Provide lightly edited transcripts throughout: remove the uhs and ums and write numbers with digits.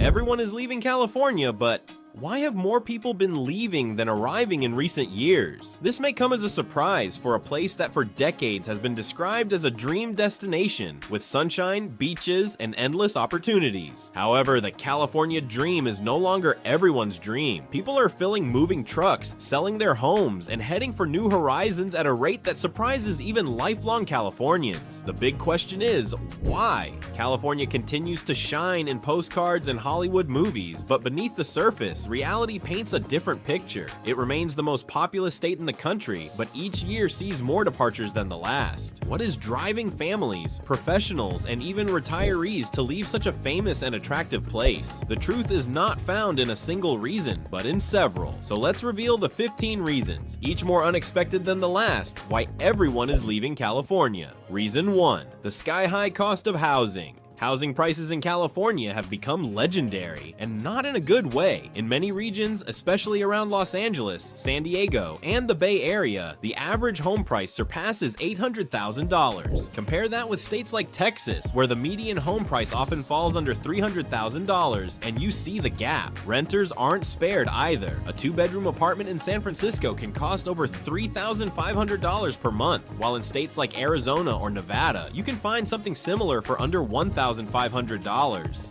Everyone is leaving California, but why have more people been leaving than arriving in recent years? This may come as a surprise for a place that for decades has been described as a dream destination with sunshine, beaches, and endless opportunities. However, the California dream is no longer everyone's dream. People are filling moving trucks, selling their homes, and heading for new horizons at a rate that surprises even lifelong Californians. The big question is, why? California continues to shine in postcards and Hollywood movies, but beneath the surface, reality paints a different picture. It remains the most populous state in the country, but each year sees more departures than the last. What is driving families, professionals, and even retirees to leave such a famous and attractive place? The truth is not found in a single reason, but in several. So let's reveal the 15 reasons, each more unexpected than the last, why everyone is leaving California. Reason 1. The sky-high cost of housing. Housing prices in California have become legendary, and not in a good way. In many regions, especially around Los Angeles, San Diego, and the Bay Area, the average home price surpasses $800,000. Compare that with states like Texas, where the median home price often falls under $300,000, and you see the gap. Renters aren't spared either. A 2-bedroom apartment in San Francisco can cost over $3,500 per month, while in states like Arizona or Nevada, you can find something similar for under $1,500.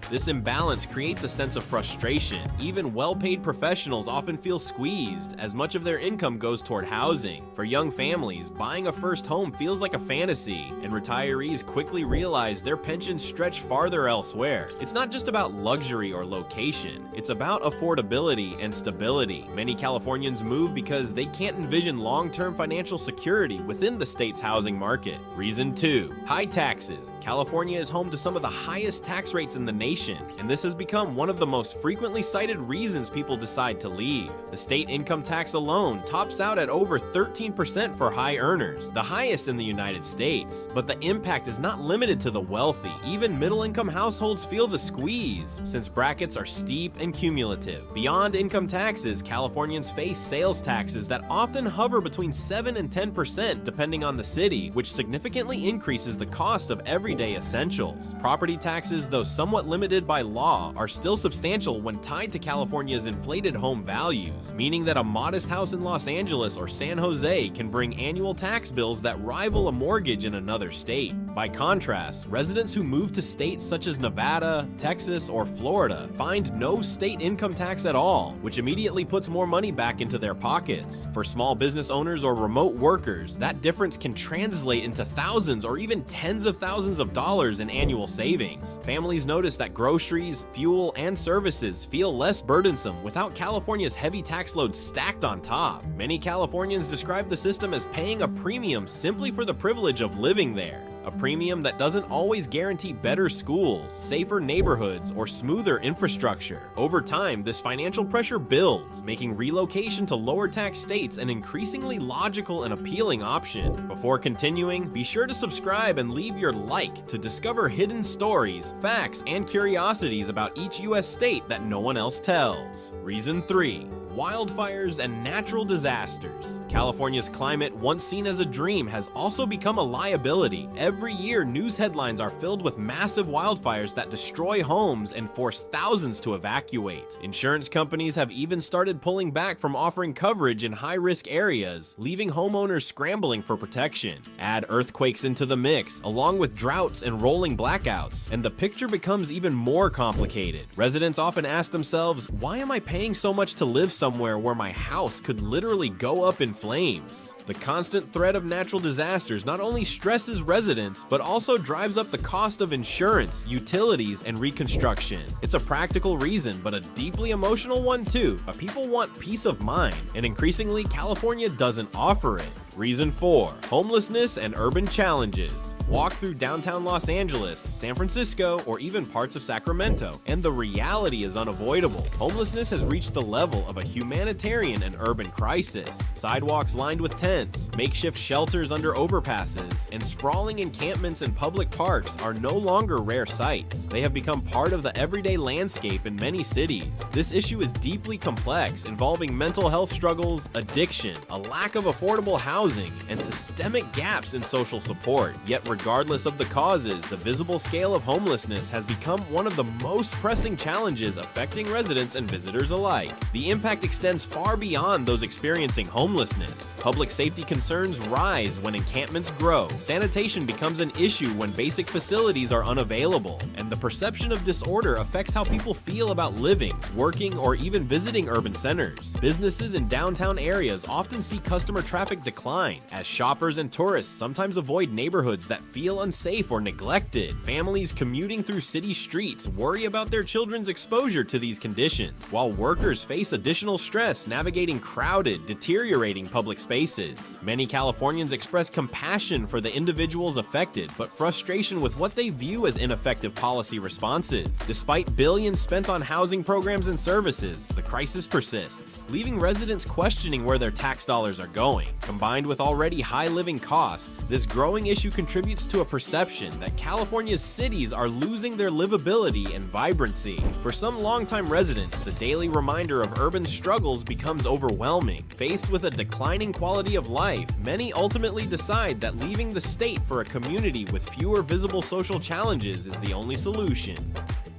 This imbalance creates a sense of frustration. Even well-paid professionals often feel squeezed, as much of their income goes toward housing. For young families, buying a first home feels like a fantasy, and retirees quickly realize their pensions stretch farther elsewhere. It's not just about luxury or location, it's about affordability and stability. Many Californians move because they can't envision long-term financial security within the state's housing market. Reason 2. High taxes. California is home to some of the highest tax rates in the nation, and this has become one of the most frequently cited reasons people decide to leave. The state income tax alone tops out at over 13% for high earners, the highest in the United States. But the impact is not limited to the wealthy. Even middle-income households feel the squeeze, since brackets are steep and cumulative. Beyond income taxes, Californians face sales taxes that often hover between 7 and 10% depending on the city, which significantly increases the cost of everyday essentials. Property taxes, though somewhat limited by law, are still substantial when tied to California's inflated home values, meaning that a modest house in Los Angeles or San Jose can bring annual tax bills that rival a mortgage in another state. By contrast, residents who move to states such as Nevada, Texas, or Florida find no state income tax at all, which immediately puts more money back into their pockets. For small business owners or remote workers, that difference can translate into thousands or even tens of thousands of dollars in annual savings. Families notice that groceries, fuel, and services feel less burdensome without California's heavy tax load stacked on top. Many Californians describe the system as paying a premium simply for the privilege of living there. A premium that doesn't always guarantee better schools, safer neighborhoods, or smoother infrastructure. Over time, this financial pressure builds, making relocation to lower tax states an increasingly logical and appealing option. Before continuing, be sure to subscribe and leave your like to discover hidden stories, facts, and curiosities about each US state that no one else tells. Reason 3. Wildfires and natural disasters. California's climate, once seen as a dream, has also become a liability. Every year, news headlines are filled with massive wildfires that destroy homes and force thousands to evacuate. Insurance companies have even started pulling back from offering coverage in high-risk areas, leaving homeowners scrambling for protection. Add earthquakes into the mix, along with droughts and rolling blackouts, and the picture becomes even more complicated. Residents often ask themselves, why am I paying so much to live somewhere where my house could literally go up in flames? The constant threat of natural disasters not only stresses residents, but also drives up the cost of insurance, utilities, and reconstruction. It's a practical reason, but a deeply emotional one too. But people want peace of mind, and increasingly California doesn't offer it. Reason 4. Homelessness and urban challenges. Walk through downtown Los Angeles, San Francisco, or even parts of Sacramento, and the reality is unavoidable. Homelessness has reached the level of a humanitarian and urban crisis. Sidewalks lined with tents, makeshift shelters under overpasses, and sprawling encampments in public parks are no longer rare sights. They have become part of the everyday landscape in many cities. This issue is deeply complex, involving mental health struggles, addiction, a lack of affordable housing, housing, and systemic gaps in social support. Yet regardless of the causes, the visible scale of homelessness has become one of the most pressing challenges affecting residents and visitors alike. The impact extends far beyond those experiencing homelessness. Public safety concerns rise when encampments grow, sanitation becomes an issue when basic facilities are unavailable, and the perception of disorder affects how people feel about living, working, or even visiting urban centers. Businesses in downtown areas often see customer traffic decline, as shoppers and tourists sometimes avoid neighborhoods that feel unsafe or neglected. Families commuting through city streets worry about their children's exposure to these conditions, while workers face additional stress navigating crowded, deteriorating public spaces. Many Californians express compassion for the individuals affected, but frustration with what they view as ineffective policy responses. Despite billions spent on housing programs and services, the crisis persists, leaving residents questioning where their tax dollars are going. Combined with already high living costs, this growing issue contributes to a perception that California's cities are losing their livability and vibrancy. For some longtime residents, the daily reminder of urban struggles becomes overwhelming. Faced with a declining quality of life, many ultimately decide that leaving the state for a community with fewer visible social challenges is the only solution.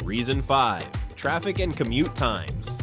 Reason 5. Traffic and commute times.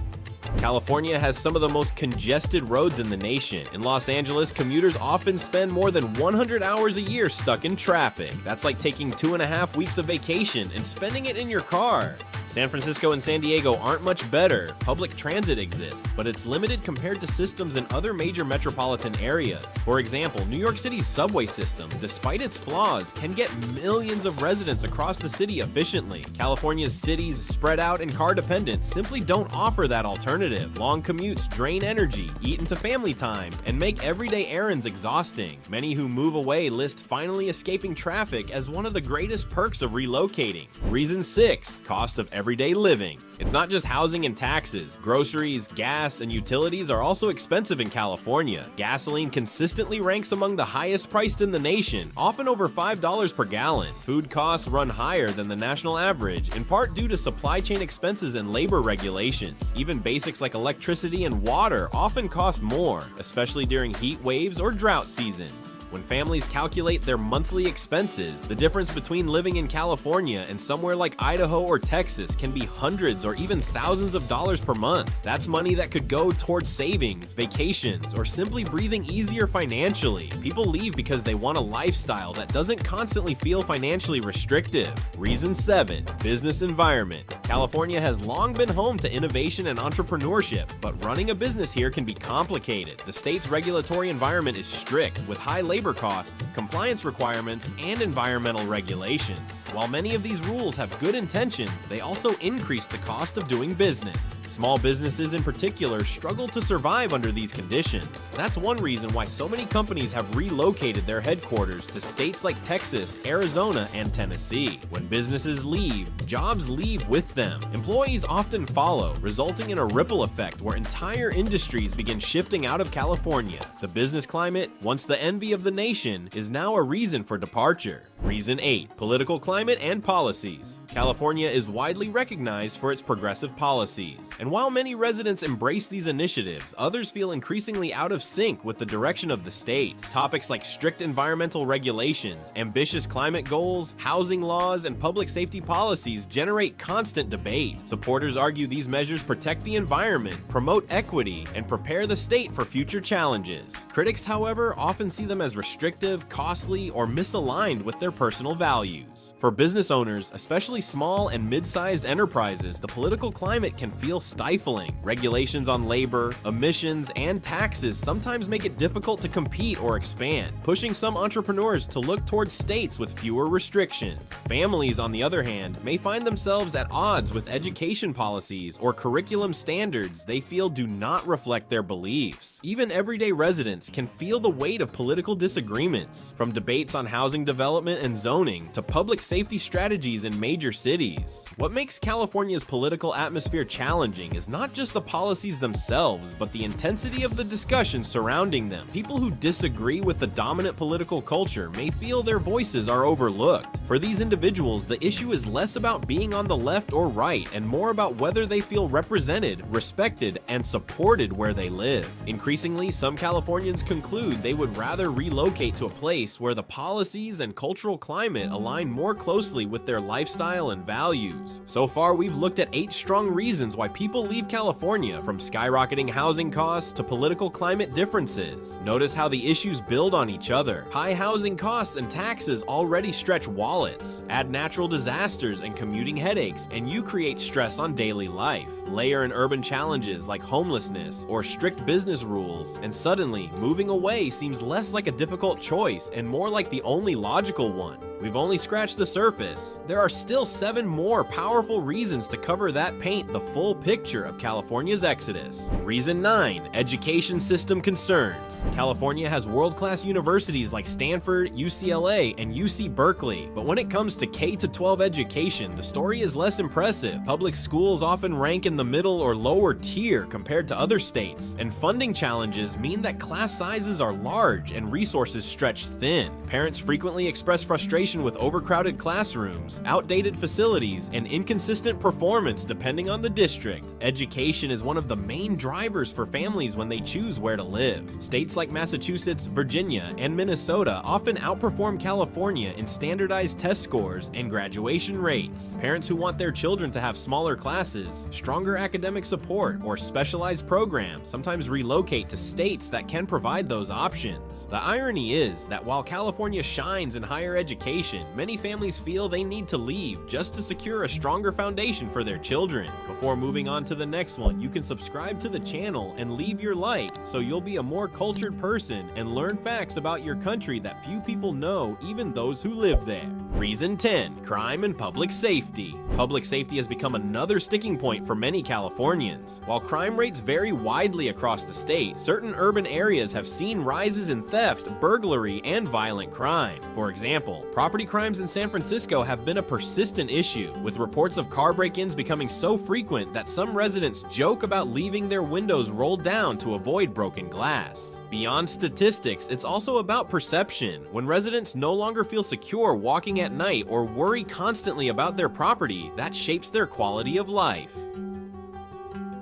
California has some of the most congested roads in the nation. In Los Angeles, commuters often spend more than 100 hours a year stuck in traffic. That's like taking 2.5 weeks of vacation and spending it in your car. San Francisco and San Diego aren't much better. Public transit exists, but it's limited compared to systems in other major metropolitan areas. For example, New York City's subway system, despite its flaws, can get millions of residents across the city efficiently. California's cities, spread out and car-dependent, simply don't offer that alternative. Long commutes drain energy, eat into family time, and make everyday errands exhausting. Many who move away list finally escaping traffic as one of the greatest perks of relocating. Reason 6. Cost of everyday living. It's not just housing and taxes. Groceries, gas, and utilities are also expensive in California. Gasoline consistently ranks among the highest priced in the nation, often over $5 per gallon. Food costs run higher than the national average, in part due to supply chain expenses and labor regulations. Even basics like electricity and water often cost more, especially during heat waves or drought seasons. When families calculate their monthly expenses, the difference between living in California and somewhere like Idaho or Texas can be hundreds or even thousands of dollars per month. That's money that could go towards savings, vacations, or simply breathing easier financially. People leave because they want a lifestyle that doesn't constantly feel financially restrictive. Reason 7. Business environment. California has long been home to innovation and entrepreneurship, but running a business here can be complicated. The state's regulatory environment is strict, with high labor costs, compliance requirements, and environmental regulations. While many of these rules have good intentions, they also increase the cost of doing business. Small businesses in particular struggle to survive under these conditions. That's one reason why so many companies have relocated their headquarters to states like Texas, Arizona, and Tennessee. When businesses leave, jobs leave with them. Employees often follow, resulting in a ripple effect where entire industries begin shifting out of California. The business climate, once the envy of the nation, is now a reason for departure. Reason 8. Political climate and policies. California is widely recognized for its progressive policies. And while many residents embrace these initiatives, others feel increasingly out of sync with the direction of the state. Topics like strict environmental regulations, ambitious climate goals, housing laws, and public safety policies generate constant debate. Supporters argue these measures protect the environment, promote equity, and prepare the state for future challenges. Critics, however, often see them as restrictive, costly, or misaligned with their personal values. For business owners, especially small and mid-sized enterprises, the political climate can feel stifling. Regulations on labor, emissions, and taxes sometimes make it difficult to compete or expand, pushing some entrepreneurs to look towards states with fewer restrictions. Families, on the other hand, may find themselves at odds with education policies or curriculum standards they feel do not reflect their beliefs. Even everyday residents can feel the weight of political disagreements, from debates on housing development and zoning to public safety strategies in major cities. What makes California's political atmosphere challenging challenging is not just the policies themselves, but the intensity of the discussion surrounding them. People who disagree with the dominant political culture may feel their voices are overlooked. For these individuals, the issue is less about being on the left or right and more about whether they feel represented, respected, and supported where they live. Increasingly, some Californians conclude they would rather relocate to a place where the policies and cultural climate align more closely with their lifestyle and values. So far, we've looked at 8 strong reasons why people leave California, from skyrocketing housing costs to political climate differences. Notice how the issues build on each other. High housing costs and taxes already stretch wallets. Add natural disasters and commuting headaches, and you create stress on daily life. Layer in urban challenges like homelessness or strict business rules, and suddenly, moving away seems less like a difficult choice and more like the only logical one. We've only scratched the surface. There are still 7 more powerful reasons to cover that paint the full picture of California's exodus. Reason 9, education system concerns. California has world-class universities like Stanford, UCLA, and UC Berkeley, but when it comes to K-12 education, the story is less impressive. Public schools often rank in the middle or lower tier compared to other states, and funding challenges mean that class sizes are large and resources stretched thin. Parents frequently express frustration with overcrowded classrooms, outdated facilities, and inconsistent performance depending on the district. Education is one of the main drivers for families when they choose where to live. States like Massachusetts, Virginia, and Minnesota often outperform California in standardized test scores and graduation rates. Parents who want their children to have smaller classes, stronger academic support, or specialized programs sometimes relocate to states that can provide those options. The irony is that while California shines in higher education, many families feel they need to leave just to secure a stronger foundation for their children. Before moving on to the next one, you can subscribe to the channel and leave your like so you'll be a more cultured person and learn facts about your country that few people know, even those who live there. Reason 10, crime and public safety. Public safety has become another sticking point for many Californians. While crime rates vary widely across the state, certain urban areas have seen rises in theft, burglary, and violent crime. For example, property crimes in San Francisco have been a persistent issue, with reports of car break-ins becoming so frequent that some residents joke about leaving their windows rolled down to avoid broken glass. Beyond statistics, it's also about perception. When residents no longer feel secure walking at night or worry constantly about their property, that shapes their quality of life.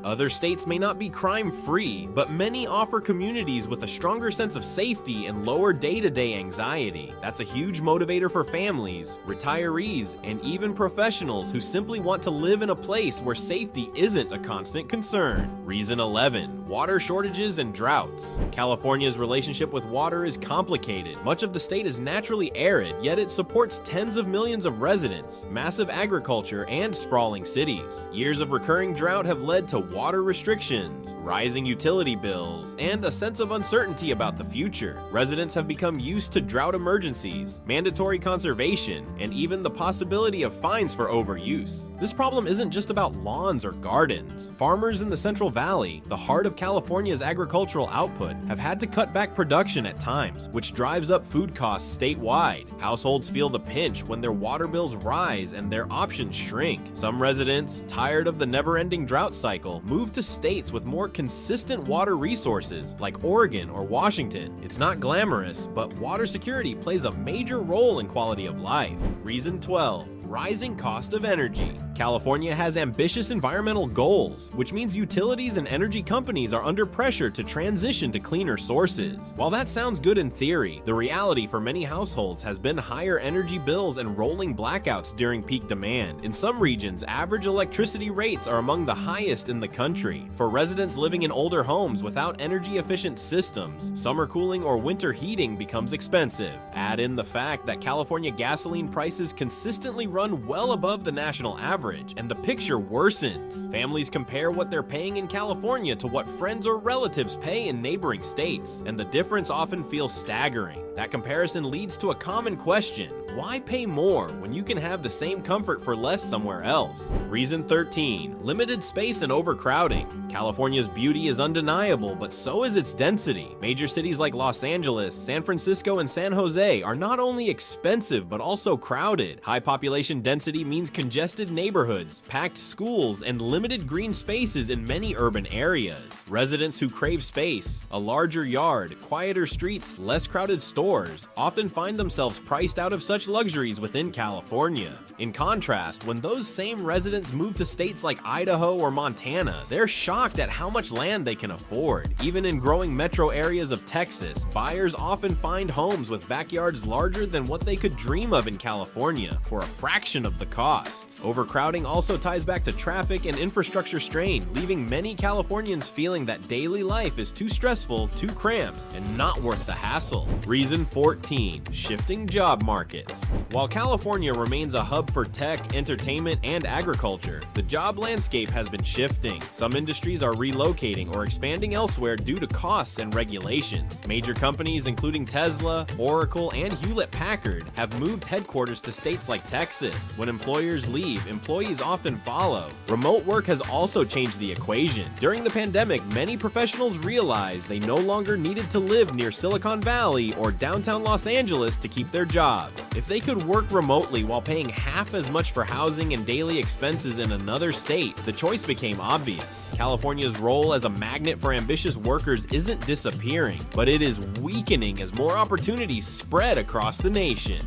Other states may not be crime-free, but many offer communities with a stronger sense of safety and lower day-to-day anxiety. That's a huge motivator for families, retirees, and even professionals who simply want to live in a place where safety isn't a constant concern. Reason 11, water shortages and droughts. California's relationship with water is complicated. Much of the state is naturally arid, yet it supports tens of millions of residents, massive agriculture, and sprawling cities. Years of recurring drought have led to water restrictions, rising utility bills, and a sense of uncertainty about the future. Residents have become used to drought emergencies, mandatory conservation, and even the possibility of fines for overuse. This problem isn't just about lawns or gardens. Farmers in the Central Valley, the heart of California's agricultural output, have had to cut back production at times, which drives up food costs statewide. Households feel the pinch when their water bills rise and their options shrink. Some residents, tired of the never-ending drought cycle, move to states with more consistent water resources like Oregon or Washington. It's not glamorous, but water security plays a major role in quality of life. Reason 12, rising cost of energy. California has ambitious environmental goals, which means utilities and energy companies are under pressure to transition to cleaner sources. While that sounds good in theory, the reality for many households has been higher energy bills and rolling blackouts during peak demand. In some regions, average electricity rates are among the highest in the country. For residents living in older homes without energy-efficient systems, summer cooling or winter heating becomes expensive. Add in the fact that California gasoline prices consistently run well above the national average, and the picture worsens. Families compare what they're paying in California to what friends or relatives pay in neighboring states, and the difference often feels staggering. That comparison leads to a common question: why pay more when you can have the same comfort for less somewhere else? Reason 13. Limited space and overcrowding. California's beauty is undeniable, but so is its density. Major cities like Los Angeles, San Francisco, and San Jose are not only expensive, but also crowded. High population density means congested neighborhoods, packed schools, and limited green spaces in many urban areas. Residents who crave space, a larger yard, quieter streets, less crowded stores, often find themselves priced out of such luxuries within California. In contrast, when those same residents move to states like Idaho or Montana, they're shocked at how much land they can afford. Even in growing metro areas of Texas, buyers often find homes with backyards larger than what they could dream of in California for a fraction of the cost. Overcrowding also ties back to traffic and infrastructure strain, leaving many Californians feeling that daily life is too stressful, too cramped, and not worth the hassle. Reason 14. Shifting job markets. While California remains a hub for tech, entertainment, and agriculture, the job landscape has been shifting. Some industries are relocating or expanding elsewhere due to costs and regulations. Major companies including Tesla, Oracle, and Hewlett-Packard have moved headquarters to states like Texas. When employers leave, employees often follow. Remote work has also changed the equation. During the pandemic, many professionals realized they no longer needed to live near Silicon Valley or downtown Los Angeles to keep their jobs. If they could work remotely while paying half as much for housing and daily expenses in another state, the choice became obvious. California's role as a magnet for ambitious workers isn't disappearing, but it is weakening as more opportunities spread across the nation.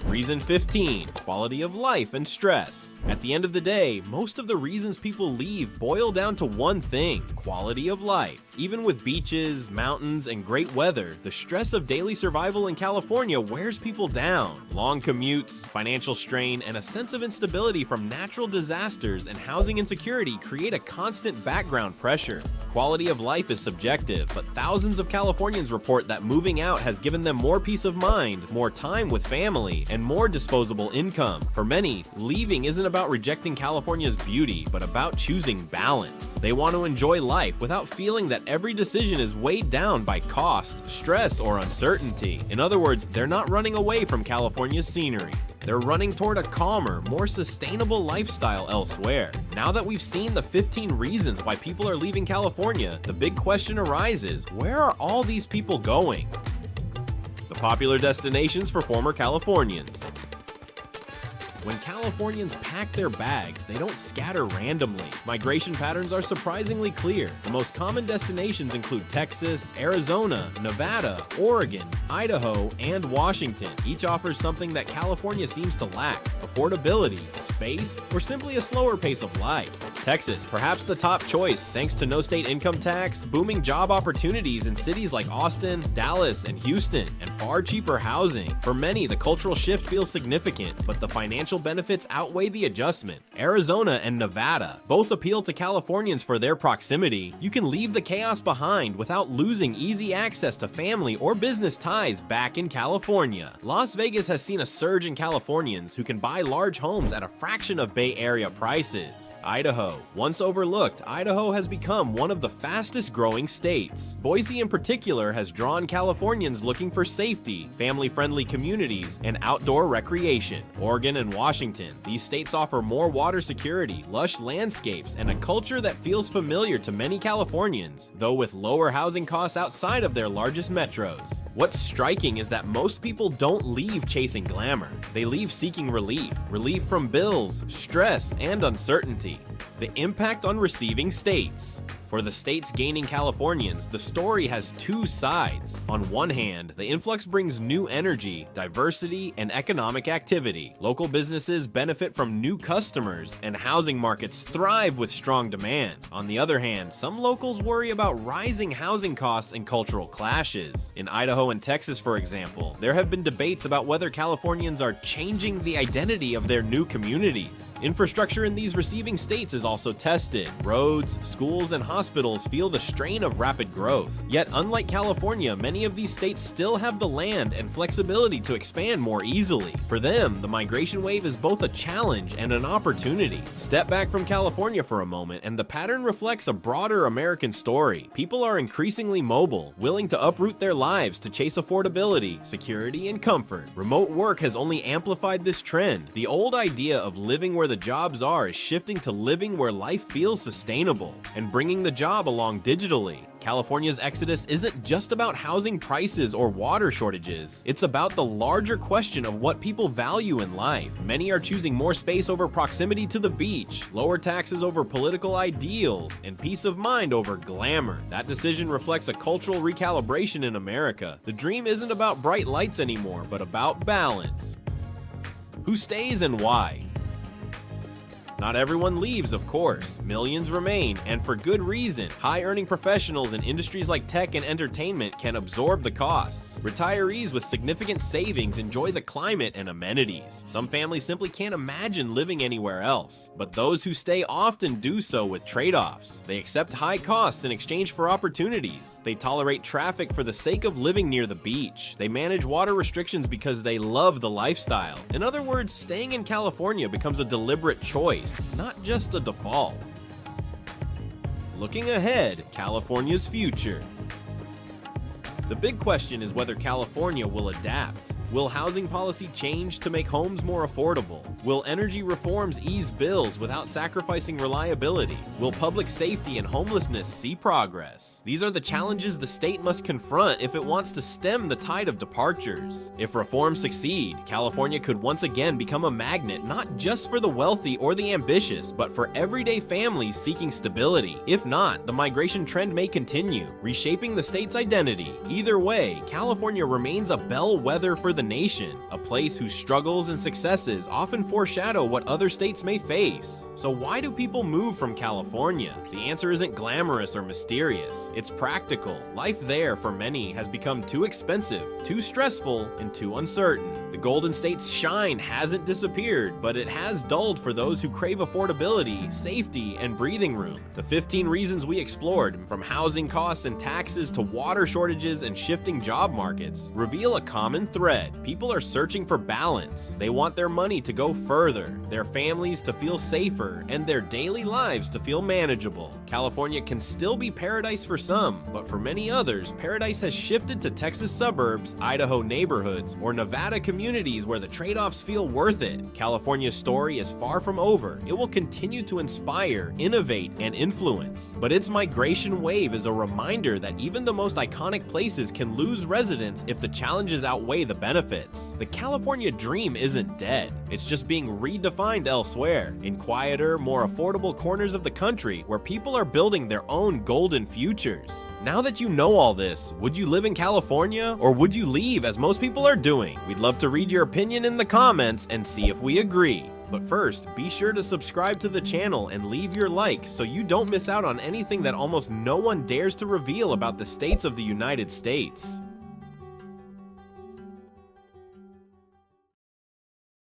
Reason 15. Quality of life and stress. At the end of the day, most of the reasons people leave boil down to one thing: quality of life. Even with beaches, mountains, and great weather, the stress of daily survival in California wears people down. Long commutes, financial strain, and a sense of instability from natural disasters and housing insecurity create a constant background pressure. Quality of life is subjective, but thousands of Californians report that moving out has given them more peace of mind, more time with family, and more disposable income. For many, leaving isn't about rejecting California's beauty, but about choosing balance. They want to enjoy life without feeling that every decision is weighed down by cost, stress, or uncertainty. In other words, they're not running away from California's scenery. They're running toward a calmer, more sustainable lifestyle elsewhere. Now that we've seen the 15 reasons why people are leaving California, the big question arises: where are all these people going? The popular destinations for former Californians. When Californians pack their bags, they don't scatter randomly. Migration patterns are surprisingly clear. The most common destinations include Texas, Arizona, Nevada, Oregon, Idaho, and Washington. Each offers something that California seems to lack: affordability, space, or simply a slower pace of life. Texas, perhaps the top choice thanks to no state income tax, booming job opportunities in cities like Austin, Dallas, and Houston, and far cheaper housing. For many, the cultural shift feels significant, but the financial benefits outweigh the adjustment. Arizona and Nevada both appeal to Californians for their proximity. You can leave the chaos behind without losing easy access to family or business ties back in California. Las Vegas has seen a surge in Californians who can buy large homes at a fraction of Bay Area prices. Idaho, once overlooked, Idaho has become one of the fastest growing states. Boise in particular has drawn Californians looking for safety, family-friendly communities, and outdoor recreation. Oregon and Washington, these states offer more water security, lush landscapes, and a culture that feels familiar to many Californians, though with lower housing costs outside of their largest metros. What's striking is that most people don't leave chasing glamour. They leave seeking relief from bills, stress, and uncertainty. The impact on receiving states. For the states gaining Californians, the story has two sides. On one hand, the influx brings new energy, diversity, and economic activity. Local businesses benefit from new customers, and housing markets thrive with strong demand. On the other hand, some locals worry about rising housing costs and cultural clashes. In Idaho and Texas, for example, there have been debates about whether Californians are changing the identity of their new communities. Infrastructure in these receiving states is also tested. Roads, schools, and hospitals feel the strain of rapid growth. Yet, unlike California, many of these states still have the land and flexibility to expand more easily. For them, the migration wave is both a challenge and an opportunity. Step back from California for a moment, and the pattern reflects a broader American story. People are increasingly mobile, willing to uproot their lives to chase affordability, security, and comfort. Remote work has only amplified this trend. The old idea of living where the jobs are is shifting to living where life feels sustainable and bringing the job along digitally. California's exodus isn't just about housing prices or water shortages. It's about the larger question of what people value in life. Many are choosing more space over proximity to the beach, lower taxes over political ideals, and peace of mind over glamour. That decision reflects a cultural recalibration in America. The dream isn't about bright lights anymore, but about balance. Who stays and why? Not everyone leaves, of course. Millions remain, and for good reason. High-earning professionals in industries like tech and entertainment can absorb the costs. Retirees with significant savings enjoy the climate and amenities. Some families simply can't imagine living anywhere else. But those who stay often do so with trade-offs. They accept high costs in exchange for opportunities. They tolerate traffic for the sake of living near the beach. They manage water restrictions because they love the lifestyle. In other words, staying in California becomes a deliberate choice, not just a default. Looking ahead, California's future. The big question is whether California will adapt. Will housing policy change to make homes more affordable? Will energy reforms ease bills without sacrificing reliability? Will public safety and homelessness see progress? These are the challenges the state must confront if it wants to stem the tide of departures. If reforms succeed, California could once again become a magnet not just for the wealthy or the ambitious, but for everyday families seeking stability. If not, the migration trend may continue, reshaping the state's identity. Either way, California remains a bellwether for the nation, a place whose struggles and successes often foreshadow what other states may face. So why do people move from California? The answer isn't glamorous or mysterious. It's practical. Life there for many has become too expensive, too stressful, and too uncertain. The Golden State's shine hasn't disappeared, but it has dulled for those who crave affordability, safety, and breathing room. The 15 reasons we explored, from housing costs and taxes to water shortages and shifting job markets, reveal a common thread. People are searching for balance. They want their money to go further, their families to feel safer, and their daily lives to feel manageable. California can still be paradise for some, but for many others, paradise has shifted to Texas suburbs, Idaho neighborhoods, or Nevada communities where the trade-offs feel worth it. California's story is far from over. It will continue to inspire, innovate, and influence. But its migration wave is a reminder that even the most iconic places can lose residents if the challenges outweigh the benefits. The California dream isn't dead. It's just being redefined elsewhere, in quieter, more affordable corners of the country where people are building their own golden futures. Now that you know all this, would you live in California or would you leave as most people are doing? We'd love to read your opinion in the comments and see if we agree. But first, be sure to subscribe to the channel and leave your like so you don't miss out on anything that almost no one dares to reveal about the states of the United States.